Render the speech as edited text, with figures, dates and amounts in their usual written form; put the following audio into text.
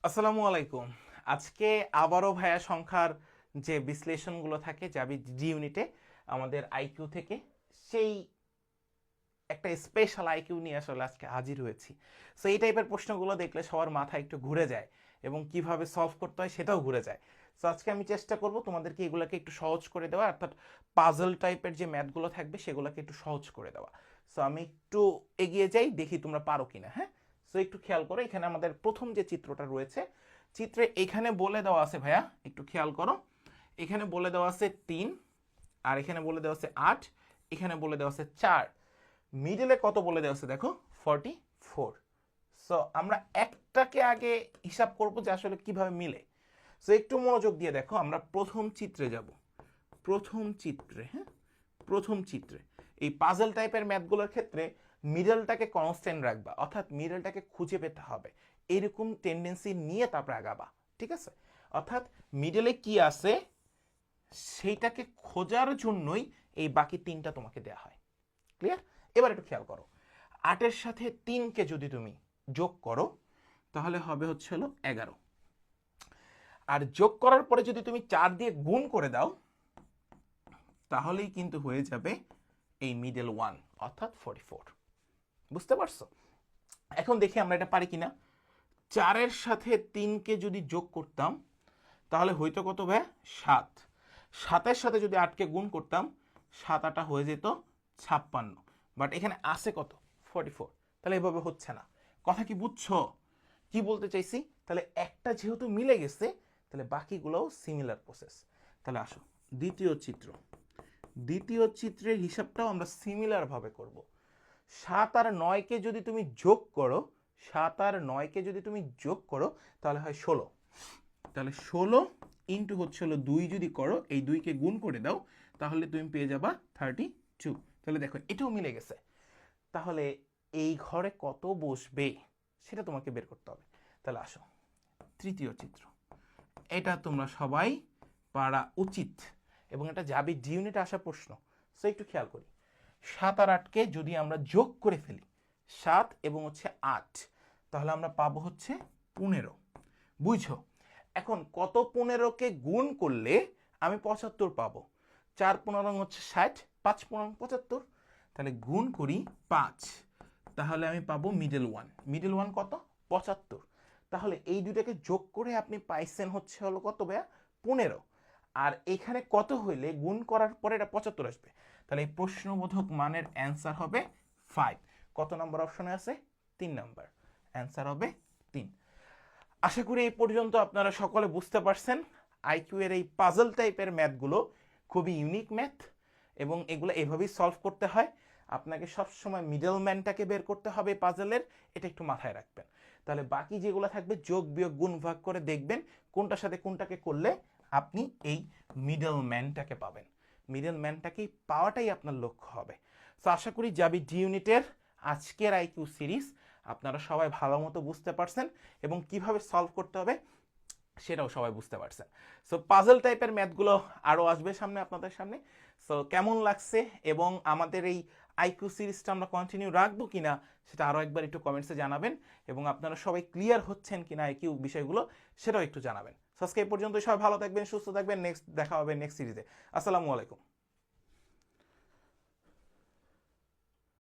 আসসালামু আলাইকুম। আজকে আবারও ভাইয়া সংখ্যার যে বিশ্লেষণগুলো থাকে যাবি জি ইউনিটে আমাদের আইকিউ থেকে সেই একটা স্পেশাল আইকিউ নিয়ে আসলে আজকে হাজির হয়েছি। সো এই টাইপের প্রশ্নগুলো দেখলে সবার মাথা একটু ঘুরে যায় এবং কিভাবে সলভ করতে হয় সেটাও ঘুরে যায়। সো আজকে আমি চেষ্টা করব তোমাদেরকে এগুলোকে একটু সহজ করে দেওয়া, অর্থাৎ পাজল টাইপের যে ম্যাথগুলো থাকবে সেগুলোকে একটু সহজ করে দেওয়া। সো আমি একটু এগিয়ে যাই, দেখি তোমরা পারো কিনা। হ্যাঁ, সো একটু খেয়াল করো, এখানে আমাদের প্রথম যে চিত্রটা রয়েছে, চিত্রে এখানে বলে দেওয়া আছে ভাইয়া, একটু খেয়াল করো, এখানে বলে দেওয়া আছে 3, আর এখানে বলে দেওয়া আছে 8, এখানে বলে দেওয়া আছে 4, মিডলে কত বলে দেওয়া আছে দেখো 44। সো আমরা একটাকে আগে হিসাব করব যে আসলে কিভাবে মিলে। সো একটু মনোযোগ দিয়ে দেখো, আমরা প্রথম চিত্রে যাব। প্রথম চিত্রে, হ্যাঁ, প্রথম চিত্রে এই পাজল টাইপের ম্যাথগুলোর ক্ষেত্রে মিডলটাকে কনস্ট্যান্ট রাখবা, অর্থাৎ মিডলটাকে খুঁজে পেতে হবে, এরকম টেন্ডেন্সি নিয়ে তারপরে আগাবা। ঠিক আছে, অর্থাৎ মিডলে কি আছে সেইটাকে খোঁজার জন্যই এই বাকি তিনটা তোমাকে দেয়া হয়। ক্লিয়ার? এবার একটু খেয়াল করো, 8-এর সাথে 3কে যদি তুমি যোগ করো তাহলে হবে হচ্ছে হলো 11, আর যোগ করার পরে যদি তুমি 4 দিয়ে গুণ করে দাও তাহলেই কিন্তু হয়ে যাবে এই মিডল 1 অর্থাৎ 44। বুঝতে পারছো? এখন দেখি আমরা এটা পারি কিনা। 4-এর সাথে 3কে যদি যোগ করতাম তাহলে হইতো কত ভাই? 7। 7-এর সাথে যদি 8কে গুণ করতাম 7 8 হয়ে যেত 56, বাট এখানে আছে কত? 44। তাহলে এভাবে হচ্ছে না। কথা কি বুঝছো কি বলতে চাইছি? তাহলে একটা যেহেতু মিলে গেছে তাহলে বাকিগুলোও সিমিলার প্রসেস। তাহলে আসো দ্বিতীয় চিত্র, দ্বিতীয় চিত্রের হিসাবটাও আমরা সিমিলার ভাবে করব। 7 আর 9কে যদি তুমি যোগ করো, 7 আর 9কে যদি তুমি যোগ করো তাহলে হয় 16। তাহলে 16 ইন্টু হচ্ছে হলো 2 যদি করো, এই 2কে গুণ করে দাও তাহলে তুমি পেয়ে যাবা 32। তাহলে দেখো এটাও মিলে গেছে। তাহলে এই ঘরে কত বসবে সেটা তোমাকে বের করতে হবে। তাহলে আসো তৃতীয় চিত্র, এটা তোমরা সবাই পারা উচিত এবং এটা যাবে জি ইউনিটে আসা প্রশ্ন। সো একটু খেয়াল করি, 7 আর 8কে যদি আমরা যোগ করে ফেলি, 7 এবং হচ্ছে 8, তাহলে আমরা পাবো হচ্ছে 15। বুঝছো? এখন কত 15কে গুণ করলে আমি 75 পাবো? 4 15 হচ্ছে 60, 5 15 75। তাহলে গুণ করি 5, তাহলে আমি পাবো মিডল 1। মিডল 1 কত? 75। তাহলে এই দুটাকে যোগ করে আপনি পাইছেন হচ্ছে হলো কত ভাইয়া? 15। আর এখানে কত হইলে গুণ করার পরে এটা 75 আসবে? তাহলে এই প্রশ্নবোধক মানের অ্যান্সার হবে 5। কত নম্বর অপশনে আছে? 3 নম্বর। অ্যান্সার হবে 3। আশা করি এই পর্যন্ত আপনারা সকলে বুঝতে পারছেন আইকিউ এর এই পাজল টাইপের ম্যাথগুলো খুবই ইউনিক ম্যাথ এবং এগুলো এভাবেই সলভ করতে হয়। আপনাকে সবসময় মিডল ম্যানটাকে বের করতে হবে পাজলের, এটা একটু মাথায় রাখবেন। তাহলে বাকি যেগুলো থাকবে যোগ বিয়োগ গুণ ভাগ করে দেখবেন কোনটার সাথে কোনটাকে করলে আপনি এই মিডল ম্যানটাকে পাবেন। মিডল ম্যানটাকেই পাওয়াটাই আপনার লক্ষ্য হবে। তো আশা করি যাবি ডি ইউনিটের আজকের আইকিউ সিরিজ আপনারা সবাই ভালো মতো বুঝতে পারছেন এবং কিভাবে সলভ করতে হবে সেটাও সবাই বুঝতে পারছেন। সো পাজল টাইপের ম্যাথগুলো আরও আসবে সামনে আপনাদের সামনে। সো কেমন লাগছে এবং আমাদের এই আইকিউ সিরিজটা আমরা কন্টিনিউ রাখবো কিনা সেটা আরও একবার একটু কমেন্টসে জানাবেন এবং আপনারা সবাই ক্লিয়ার হচ্ছেন কিনা আইকিউ বিষয়গুলো সেটাও একটু জানাবেন। সো আজকে এই পর্যন্ত সবাই ভালো থাকবেন, সুস্থ থাকবেন। নেক্সট দেখা হবে নেক্সট সিরিজে। আসসালামু আলাইকুম।